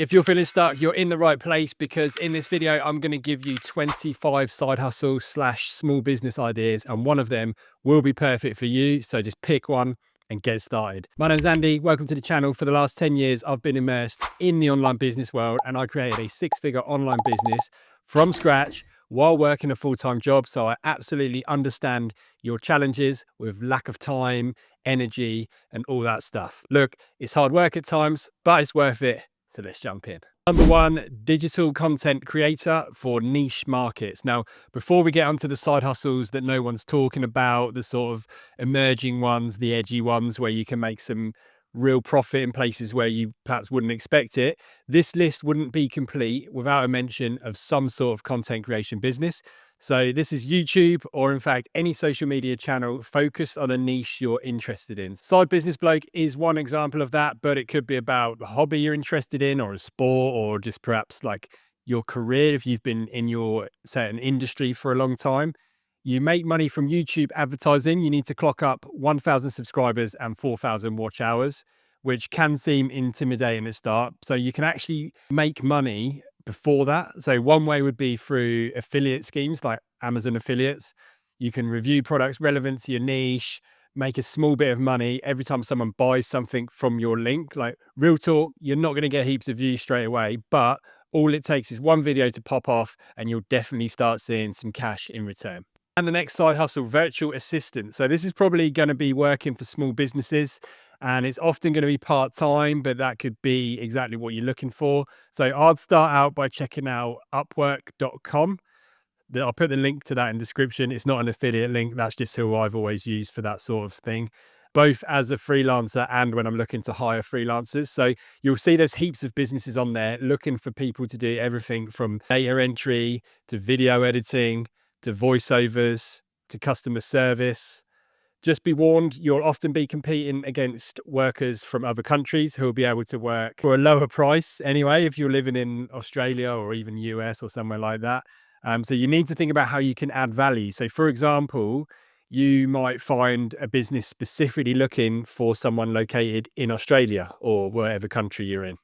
If you're feeling stuck, you're in the right place, because in this video, I'm going to give you 25 side hustle / small business ideas, and one of them will be perfect for you. So just pick one and get started. My name's Andy. Welcome to the channel. For the last 10 years, I've been immersed in the online business world, and I created a 6-figure online business from scratch while working a full-time job. So I absolutely understand your challenges with lack of time, energy, and all that stuff. Look, it's hard work at times, but it's worth it. So let's jump in. Number one, digital content creator for niche markets. Now, before we get onto the side hustles that no one's talking about, the sort of emerging ones, the edgy ones where you can make some real profit in places where you perhaps wouldn't expect it, this list wouldn't be complete without a mention of some sort of content creation business. So this is YouTube, or in fact any social media channel focused on a niche you're interested in. Side Business Bloke is one example of that, but it could be about a hobby you're interested in, or a sport, or just perhaps like your career if you've been in your certain industry for a long time. You make money from YouTube advertising. You need to clock up 1,000 subscribers and 4,000 watch hours, which can seem intimidating at the start. So you can actually make money before that. So one way would be through affiliate schemes like Amazon affiliates. You can review products relevant to your niche, make a small bit of money every time someone buys something from your link. Like, real talk, you're not going to get heaps of views straight away, but all it takes is one video to pop off and you'll definitely start seeing some cash in return. And the next side hustle, virtual assistant. So this is probably going to be working for small businesses, and it's often going to be part-time, but that could be exactly what you're looking for. So I'd start out by checking out upwork.com. I'll put the link to that in the description. It's not an affiliate link. That's just who I've always used for that sort of thing, both as a freelancer and when I'm looking to hire freelancers. So you'll see there's heaps of businesses on there looking for people to do everything from data entry to video editing to voiceovers to customer service. Just be warned, you'll often be competing against workers from other countries who will be able to work for a lower price anyway, if you're living in Australia or even US or somewhere like that. So you need to think about how you can add value. So for example, you might find a business specifically looking for someone located in Australia or wherever country you're in.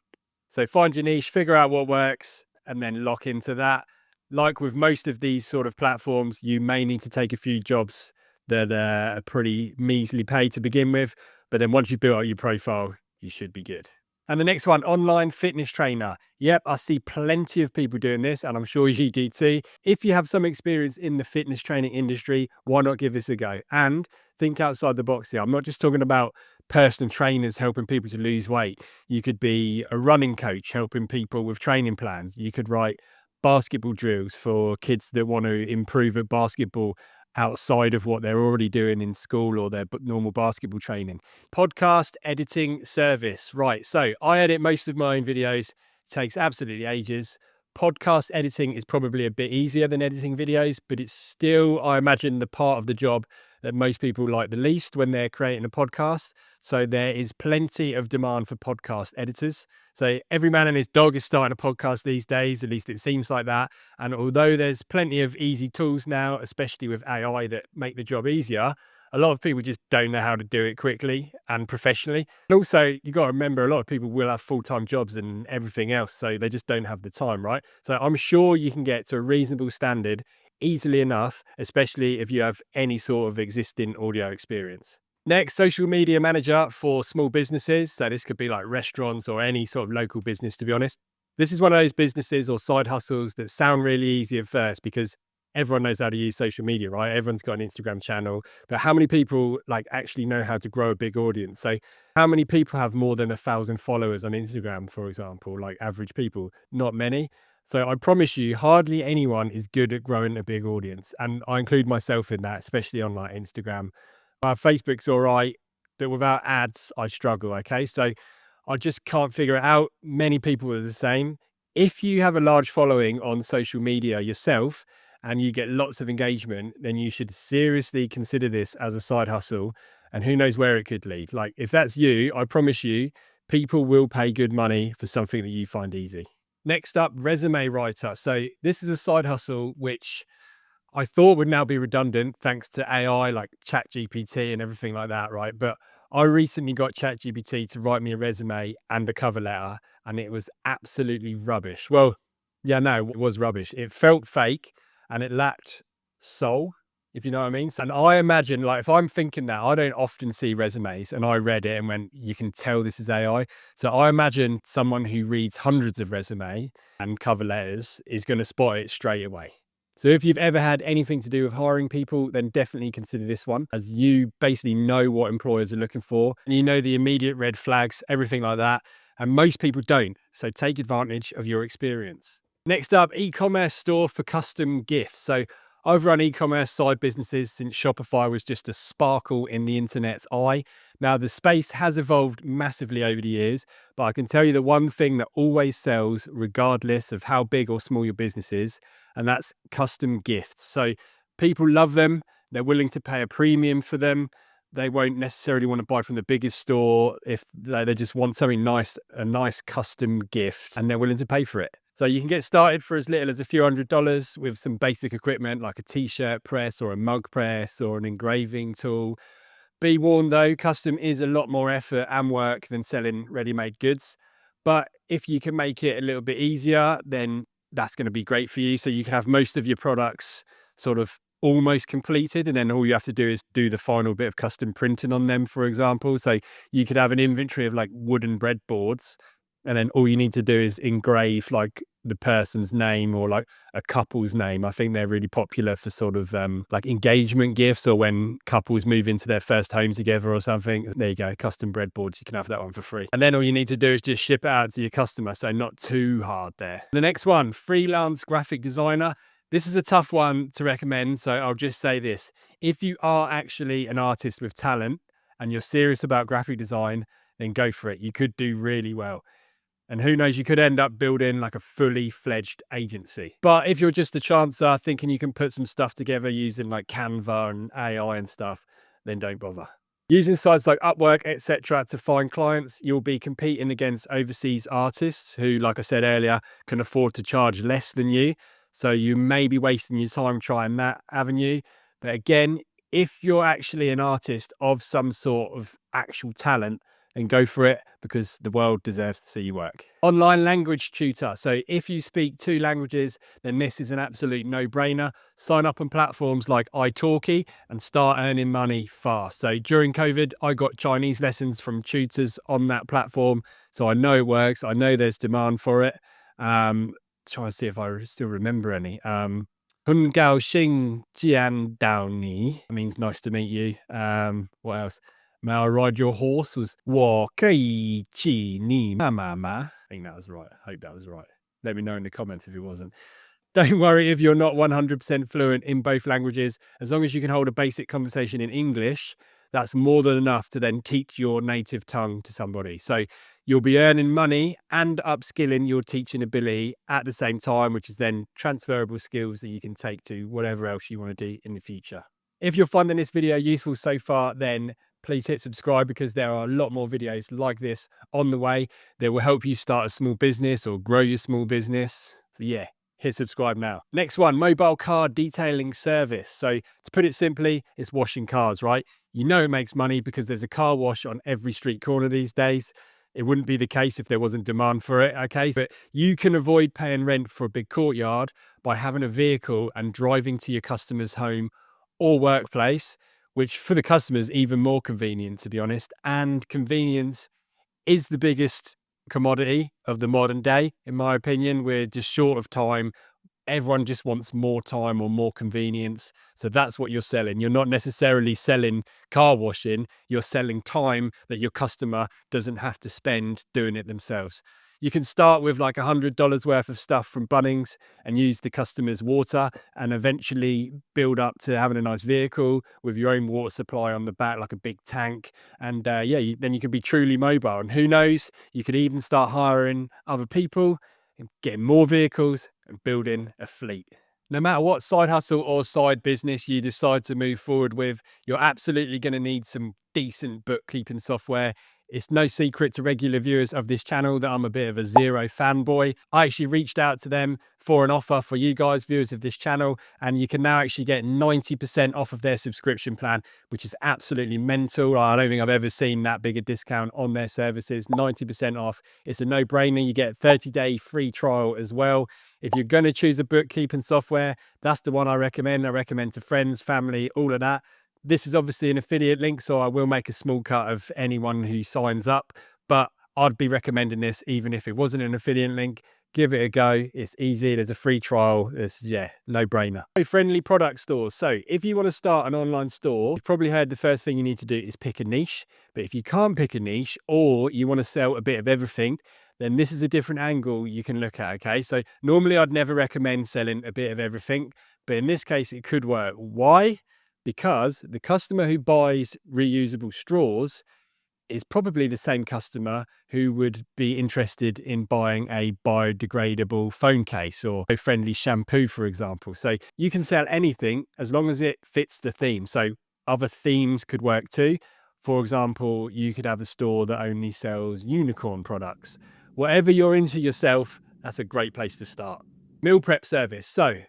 So find your niche, figure out what works, and then lock into that. Like with most of these sort of platforms, you may need to take a few jobs that are pretty measly paid to begin with, but then once you build out your profile, you should be good. And the next one, online fitness trainer. Yep, I see plenty of people doing this, and I'm sure you do too. If you have some experience in the fitness training industry, why not give this a go? And think outside the box here. I'm not just talking about personal trainers helping people to lose weight. You could be a running coach helping people with training plans. You could write basketball drills for kids that want to improve at basketball outside of what they're already doing in school or their normal basketball training. Podcast editing service. Right, so I edit most of my own videos. It takes absolutely ages. Podcast editing is probably a bit easier than editing videos, but it's still, I imagine, the part of the job that most people like the least when they're creating a podcast. So there is plenty of demand for podcast editors. So every man and his dog is starting a podcast these days, at least it seems like that. And although there's plenty of easy tools now, especially with AI, that make the job easier, a lot of people just don't know how to do it quickly and professionally. And also, you got to remember, a lot of people will have full-time jobs and everything else, so they just don't have the time, right? So I'm sure you can get to a reasonable standard easily enough, especially if you have any sort of existing audio experience. Next, social media manager for small businesses. So this could be like restaurants or any sort of local business, to be honest. This is one of those businesses or side hustles that sound really easy at first because everyone knows how to use social media, right? Everyone's got an Instagram channel, but how many people like actually know how to grow a big audience? So how many people have more than 1,000 followers on Instagram, for example, like average people? Not many. So I promise you, hardly anyone is good at growing a big audience. And I include myself in that, especially on like Instagram. Facebook's all right, but without ads, I struggle, okay? So I just can't figure it out. Many people are the same. If you have a large following on social media yourself and you get lots of engagement, then you should seriously consider this as a side hustle, and who knows where it could lead. Like, if that's you, I promise you, people will pay good money for something that you find easy. Next up, resume writer. So this is a side hustle which I thought would now be redundant thanks to AI like ChatGPT and everything like that, right? But I recently got ChatGPT to write me a resume and a cover letter, and it was absolutely rubbish. Well, yeah, no, it was rubbish. It felt fake and it lacked soul, if you know what I mean. And I imagine, like, if I'm thinking that, I don't often see resumes, and I read it and went, you can tell this is AI. So I imagine someone who reads hundreds of resume and cover letters is going to spot it straight away. So if you've ever had anything to do with hiring people, then definitely consider this one, as you basically know what employers are looking for and you know the immediate red flags, everything like that. And most people don't. So take advantage of your experience. Next up, e-commerce store for custom gifts. So I've run e-commerce side businesses since Shopify was just a sparkle in the internet's eye. Now, the space has evolved massively over the years, but I can tell you the one thing that always sells, regardless of how big or small your business is, and that's custom gifts. So people love them. They're willing to pay a premium for them. They won't necessarily want to buy from the biggest store if they just want something nice, a nice custom gift, and they're willing to pay for it. So you can get started for as little as a few $100s with some basic equipment like a t-shirt press or a mug press or an engraving tool. Be warned though, custom is a lot more effort and work than selling ready-made goods. But if you can make it a little bit easier, then that's going to be great for you. So you can have most of your products sort of almost completed, and then all you have to do is do the final bit of custom printing on them, for example. So you could have an inventory of like wooden breadboards, and then all you need to do is engrave like the person's name or like a couple's name. I think they're really popular for sort of like engagement gifts or when couples move into their first home together or something. There you go, custom breadboards. You can have that one for free. And then all you need to do is just ship it out to your customer. So not too hard there. The next one, freelance graphic designer. This is a tough one to recommend. So I'll just say this. If you are actually an artist with talent and you're serious about graphic design, then go for it. You could do really well. And who knows, you could end up building like a fully fledged agency. But if you're just a chancer thinking you can put some stuff together using like Canva and AI and stuff, then don't bother. Using sites like Upwork, etc. to find clients, you'll be competing against overseas artists who, like I said earlier, can afford to charge less than you. So you may be wasting your time trying that avenue. But again, if you're actually an artist of some sort of actual talent, and go for it, because the world deserves to see you work. Online language tutor. So if you speak 2 languages, then this is an absolute no-brainer. Sign up on platforms like italki and start earning money fast. So during COVID, I got Chinese lessons from tutors on that platform. So I know it works. I know there's demand for it. Try to see if I still remember any. Hun Gao Xing Jian Dao Ni means nice to meet you. What else? May I ride your horse was 我可以骑你妈妈吗? I think that was right. I hope that was right. Let me know in the comments if it wasn't. Don't worry if you're not 100% fluent in both languages. As long as you can hold a basic conversation in English, that's more than enough to then teach your native tongue to somebody. So you'll be earning money and upskilling your teaching ability at the same time, which is then transferable skills that you can take to whatever else you want to do in the future. If you're finding this video useful so far, then please hit subscribe, because there are a lot more videos like this on the way that will help you start a small business or grow your small business. So yeah, hit subscribe now. Next one, mobile car detailing service. So to put it simply, it's washing cars, right? You know it makes money because there's a car wash on every street corner these days. It wouldn't be the case if there wasn't demand for it, okay? But you can avoid paying rent for a big courtyard by having a vehicle and driving to your customer's home or workplace, which for the customer is even more convenient, to be honest. And convenience is the biggest commodity of the modern day, in my opinion. We're just short of time. Everyone just wants more time or more convenience. So that's what you're selling. You're not necessarily selling car washing. You're selling time that your customer doesn't have to spend doing it themselves. You can start with like $100 worth of stuff from Bunnings and use the customer's water, and eventually build up to having a nice vehicle with your own water supply on the back, like a big tank. And then you can be truly mobile. And who knows, you could even start hiring other people, getting more vehicles and building a fleet. No matter what side hustle or side business you decide to move forward with, you're absolutely going to need some decent bookkeeping software. It's no secret to regular viewers of this channel that I'm a bit of a Zero fanboy. I actually reached out to them for an offer for you guys, viewers of this channel, and you can now actually get 90% off of their subscription plan, which is absolutely mental. I don't think I've ever seen that big a discount on their services. 90% off. It's a no-brainer. You get a 30-day free trial as well. If you're going to choose a bookkeeping software, that's the one I recommend. I recommend to friends, family, all of that. This is obviously an affiliate link, so I will make a small cut of anyone who signs up, but I'd be recommending this even if it wasn't an affiliate link. Give it a go. It's easy. There's a free trial. It's, yeah, no brainer. Friendly product stores. So if you want to start an online store, you've probably heard the first thing you need to do is pick a niche. But if you can't pick a niche, or you want to sell a bit of everything, then this is a different angle you can look at. Okay, so normally I'd never recommend selling a bit of everything, but in this case it could work. Why? Because the customer who buys reusable straws is probably the same customer who would be interested in buying a biodegradable phone case or a friendly shampoo, for example. So you can sell anything as long as it fits the theme. So other themes could work too. For example, you could have a store that only sells unicorn products. Whatever you're into yourself, that's a great place to start. Meal prep service. So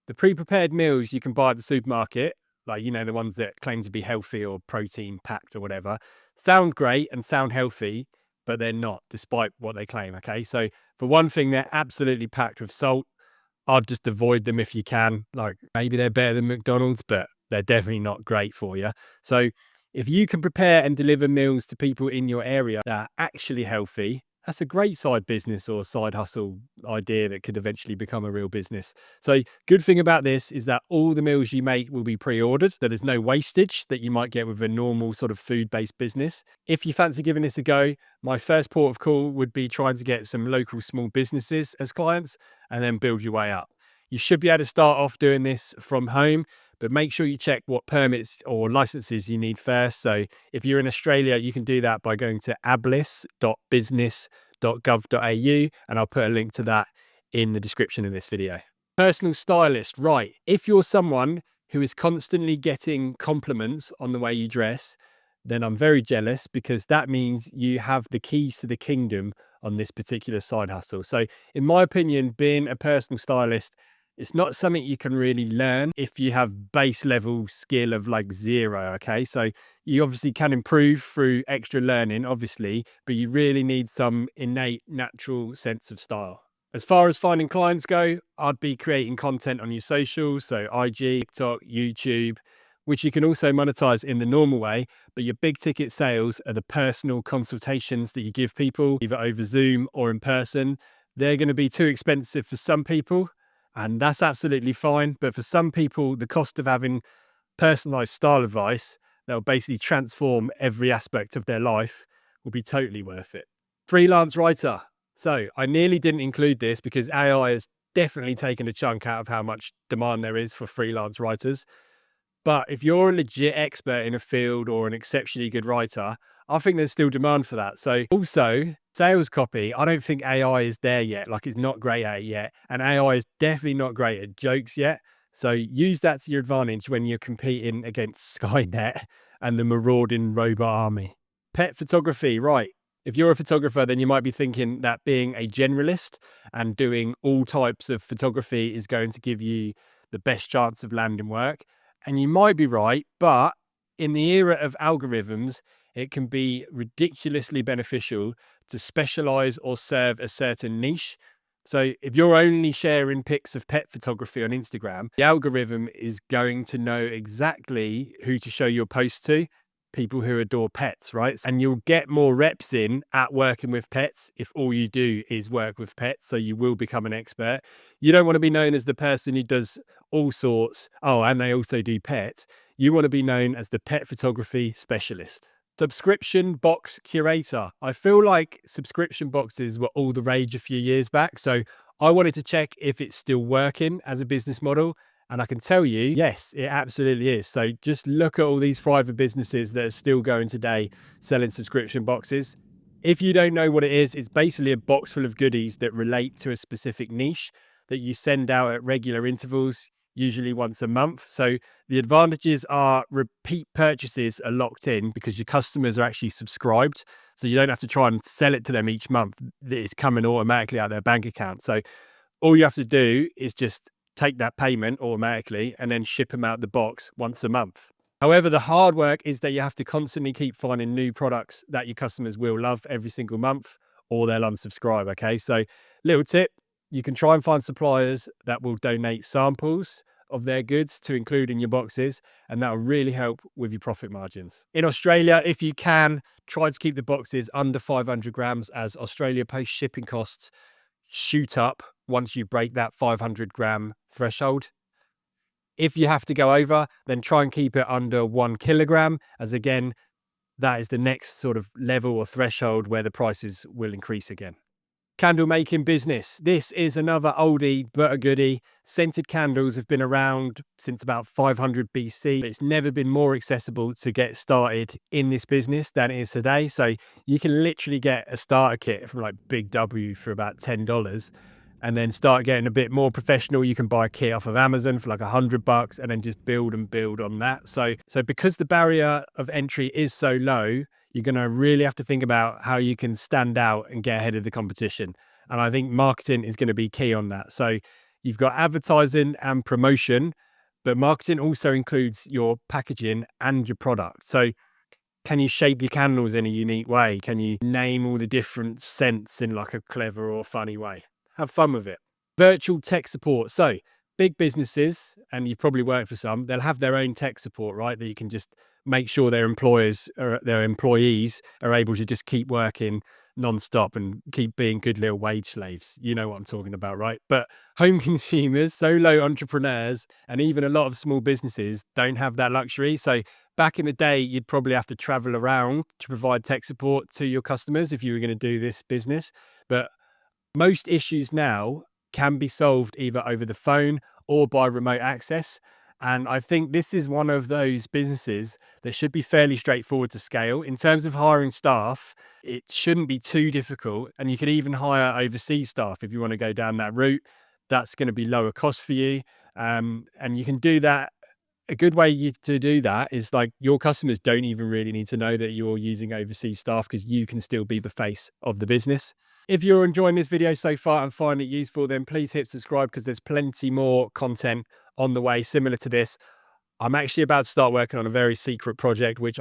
the pre-prepared meals you can buy at the supermarket, like, you know, the ones that claim to be healthy or protein packed or whatever, sound great and sound healthy, but they're not, despite what they claim. Okay, so for one thing, they're absolutely packed with salt. I'd just avoid them if you can. Like, maybe they're better than McDonald's, but they're definitely not great for you. So if you can prepare and deliver meals to people in your area that are actually healthy, that's a great side business or side hustle idea that could eventually become a real business. So good thing about this is that all the meals you make will be pre-ordered. So there's no wastage that you might get with a normal sort of food-based business. If you fancy giving this a go, my first port of call would be trying to get some local small businesses as clients and then build your way up. You should be able to start off doing this from home, but make sure you check what permits or licenses you need first. So if you're in Australia, you can do that by going to ablis.business.gov.au, and I'll put a link to that in the description of this video. Personal stylist, right? If you're someone who is constantly getting compliments on the way you dress, then I'm very jealous, because that means you have the keys to the kingdom on this particular side hustle. So in my opinion, being a personal stylist, it's not something you can really learn if you have base level skill of like 0. Okay, so you obviously can improve through extra learning, obviously, but you really need some innate natural sense of style. As far as finding clients go, I'd be creating content on your socials, so IG, TikTok, YouTube, which you can also monetize in the normal way. But your big ticket sales are the personal consultations that you give people, either over Zoom or in person. They're going to be too expensive for some people, and that's absolutely fine. But for some people, the cost of having personalized style advice that will basically transform every aspect of their life will be totally worth it. Freelance writer. So I nearly didn't include this because AI has definitely taken a chunk out of how much demand there is for freelance writers. But if you're a legit expert in a field or an exceptionally good writer, I think there's still demand for that. So also sales copy, I don't think AI is there yet. Like, it's not great at it yet. And AI is definitely not great at jokes yet. So use that to your advantage when you're competing against Skynet and the marauding robot army. Pet photography, right? If you're a photographer, then you might be thinking that being a generalist and doing all types of photography is going to give you the best chance of landing work. And you might be right, but in the era of algorithms, it can be ridiculously beneficial to specialize or serve a certain niche. So if you're only sharing pics of pet photography on Instagram, the algorithm is going to know exactly who to show your post to. People who adore pets, right? And you'll get more reps in at working with pets if all you do is work with pets. So you will become an expert. You don't want to be known as the person who does all sorts. Oh, and they also do pets. You want to be known as the pet photography specialist. Subscription box curator. I feel like subscription boxes were all the rage a few years back. So I wanted to check if it's still working as a business model. And I can tell you, yes, it absolutely is. So just look at all these private businesses that are still going today selling subscription boxes. If you don't know what it is, it's basically a box full of goodies that relate to a specific niche that you send out at regular intervals. usually once a month. So the advantages are repeat purchases are locked in because your customers are actually subscribed. So you don't have to try and sell it to them each month. It's coming automatically out of their bank account. So all you have to do is just take that payment automatically and then ship them out the box once a month. However, the hard work is that you have to constantly keep finding new products that your customers will love every single month, or they'll unsubscribe. Okay. So, little tip, you can try and find suppliers that will donate samples of their goods to include in your boxes, and that will really help with your profit margins. In Australia, if you can, try to keep the boxes under 500 grams, as Australia post shipping costs shoot up once you break that 500-gram threshold. If you have to go over, then try and keep it under 1 kilogram, as again, that is the next sort of level or threshold where the prices will increase again. Candle making business. This is another oldie but a goodie. Scented candles have been around since about 500 BC. It's never been more accessible to get started in this business than it is today. So you can literally get a starter kit from like Big W for about $10, and then start getting a bit more professional. You can buy a kit off of Amazon for like $100 and then just build and build on that. So because the barrier of entry is so low, you're going to really have to think about how you can stand out and get ahead of the competition. And I think marketing is going to be key on that. So you've got advertising and promotion, but marketing also includes your packaging and your product. So can you shape your candles in a unique way? Can you name all the different scents in like a clever or funny way? Have fun with it. Virtual tech support. So big businesses, and you've probably worked for some, they'll have their own tech support, right? That you can just make sure their employees are able to just keep working non-stop and keep being good little wage slaves. You know what I'm talking about, right? But home consumers, solo entrepreneurs, and even a lot of small businesses don't have that luxury. So back in the day, you'd probably have to travel around to provide tech support to your customers if you were going to do this business. But most issues now can be solved either over the phone or by remote access. And I think this is one of those businesses that should be fairly straightforward to scale. In terms of hiring staff, it shouldn't be too difficult. And you can even hire overseas staff if you want to go down that route. That's going to be lower cost for you. And you can do that. A good way to do that is like your customers don't even really need to know that you're using overseas staff, because you can still be the face of the business. If you're enjoying this video so far and find it useful, then please hit subscribe, because there's plenty more content on the way similar to this. I'm actually about to start working on a very secret project, which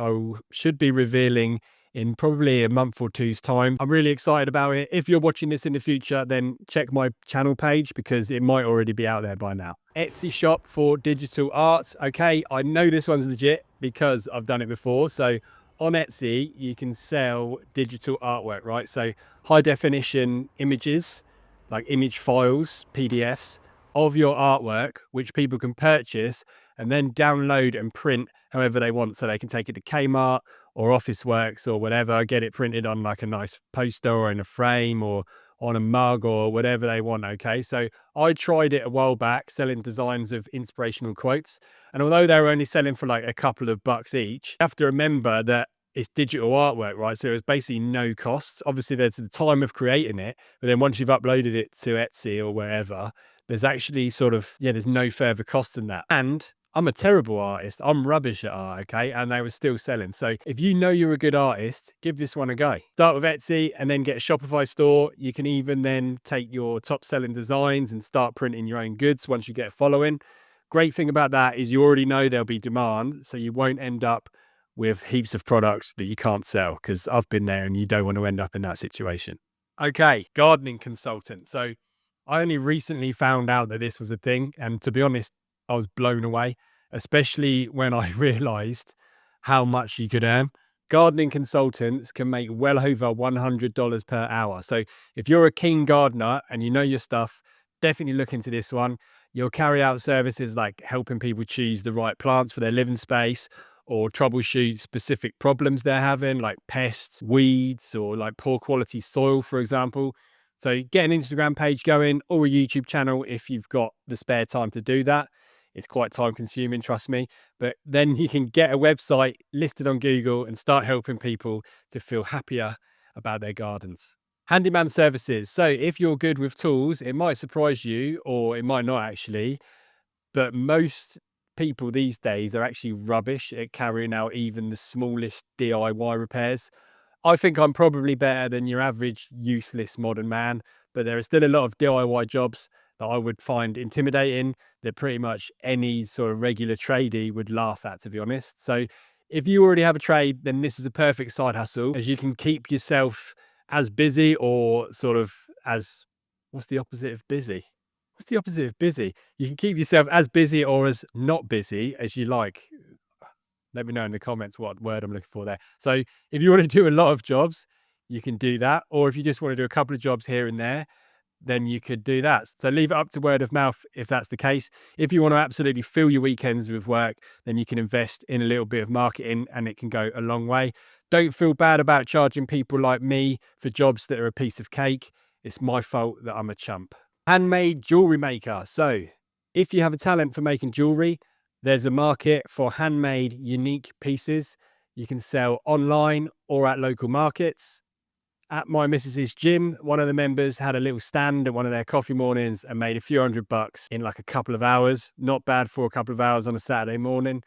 should be revealing in probably a month or two's time. I'm really excited about it. If you're watching this in the future, then check my channel page, because it might already be out there by now. Etsy shop for digital art. Okay, I know this one's legit because I've done it before. So on Etsy, you can sell digital artwork, right? So high definition images, like image files, PDFs of your artwork, which people can purchase and then download and print however they want. So they can take it to Kmart or Officeworks or whatever, get it printed on like a nice poster or in a frame or on a mug or whatever they want. Okay, so I tried it a while back selling designs of inspirational quotes, and although they were only selling for like a couple of bucks each, you have to remember that it's digital artwork, right? So it was basically no costs. Obviously there's the time of creating it, but then once you've uploaded it to Etsy or wherever, there's actually sort of, there's no further cost than that. And I'm a terrible artist. I'm rubbish at art, okay? And they were still selling. So if you know you're a good artist, give this one a go. Start with Etsy and then get a Shopify store. You can even then take your top selling designs and start printing your own goods once you get a following. Great thing about that is you already know there'll be demand, so you won't end up with heaps of products that you can't sell, because I've been there and you don't want to end up in that situation. Okay, gardening consultant. So I only recently found out that this was a thing, and to be honest, I was blown away, especially when I realized how much you could earn. Gardening consultants can make well over $100 per hour. So if you're a keen gardener and you know your stuff, definitely look into this one. You'll carry out services like helping people choose the right plants for their living space, or troubleshoot specific problems they're having, like pests, weeds, or like poor quality soil, for example. So get an Instagram page going or a YouTube channel if you've got the spare time to do that. It's quite time consuming, trust me. But then you can get a website listed on Google and start helping people to feel happier about their gardens. Handyman services. So if you're good with tools, it might surprise you, or it might not actually, but most people these days are actually rubbish at carrying out even the smallest DIY repairs. I think I'm probably better than your average useless modern man, but there are still a lot of DIY jobs that I would find intimidating, that pretty much any sort of regular tradie would laugh at, to be honest. So if you already have a trade, then this is a perfect side hustle, as you can keep yourself as busy, or sort of as, what's the opposite of busy? What's the opposite of busy? You can keep yourself as busy or as not busy as you like. Let me know in the comments what word I'm looking for there. So if you want to do a lot of jobs, you can do that. Or if you just want to do a couple of jobs here and there, then you could do that. So leave it up to word of mouth if that's the case. If you want to absolutely fill your weekends with work, then you can invest in a little bit of marketing and it can go a long way. Don't feel bad about charging people like me for jobs that are a piece of cake. It's my fault that I'm a chump. Handmade jewelry maker. So if you have a talent for making jewelry, there's a market for handmade unique pieces. You can sell online or at local markets. At my missus's gym, one of the members had a little stand at one of their coffee mornings and made a few $100 in like a couple of hours. Not bad for a couple of hours on a Saturday morning.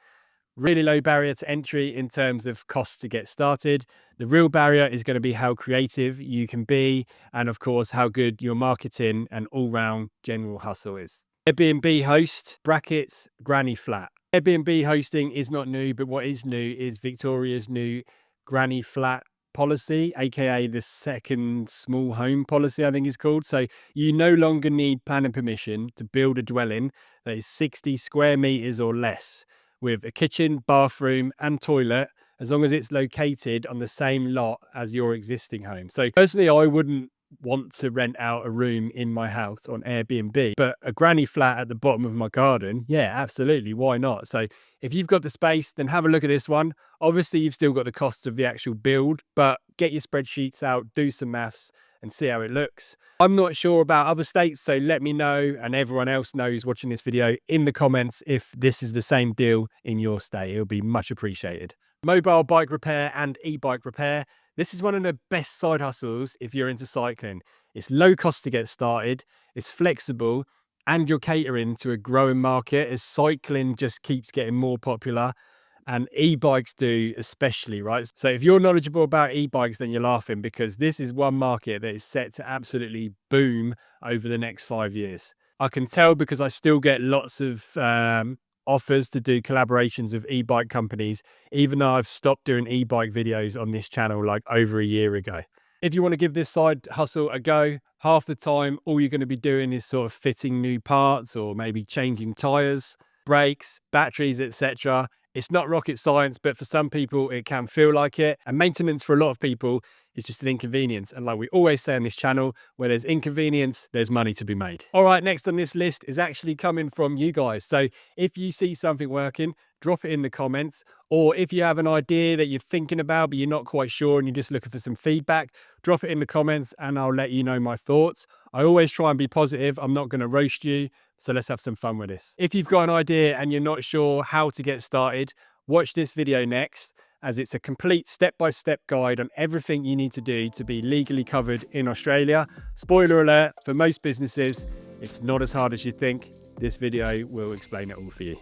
Really low barrier to entry in terms of costs to get started. The real barrier is going to be how creative you can be, and of course how good your marketing and all-round general hustle is. Airbnb host, brackets, granny flat. Airbnb hosting is not new, but what is new is Victoria's new granny flat policy, aka the second small home policy, I think it's called. So you no longer need planning permission to build a dwelling that is 60 square meters or less, with a kitchen, bathroom and toilet, as long as it's located on the same lot as your existing home. So personally, I wouldn't want to rent out a room in my house on Airbnb, but a granny flat at the bottom of my garden, yeah, absolutely, why not? So if you've got the space, then have a look at this one. Obviously you've still got the costs of the actual build, but get your spreadsheets out, do some maths and see how it looks. I'm not sure about other states, so let me know, and everyone else knows watching this video, in the comments if this is the same deal in your state. It'll be much appreciated. Mobile bike repair and e-bike repair. This is one of the best side hustles if you're into cycling. It's low cost to get started, it's flexible, and you're catering to a growing market as cycling just keeps getting more popular, and e-bikes do especially, right? So if you're knowledgeable about e-bikes, then you're laughing, because this is one market that is set to absolutely boom over the next 5 years. I can tell because I still get lots of offers to do collaborations with e-bike companies, even though I've stopped doing e-bike videos on this channel like over a year ago. If you want to give this side hustle a go, half the time all you're going to be doing is sort of fitting new parts or maybe changing tires, brakes, batteries, etc. It's not rocket science, but for some people it can feel like it. And maintenance for a lot of people is just an inconvenience. And like we always say on this channel, where there's inconvenience, there's money to be made. All right, next on this list is actually coming from you guys. So if you see something working, drop it in the comments. Or if you have an idea that you're thinking about, but you're not quite sure and you're just looking for some feedback, drop it in the comments and I'll let you know my thoughts. I always try and be positive. I'm not going to roast you. So let's have some fun with this. If you've got an idea and you're not sure how to get started, watch this video next, as it's a complete step-by-step guide on everything you need to do to be legally covered in Australia. Spoiler alert, for most businesses, it's not as hard as you think. This video will explain it all for you.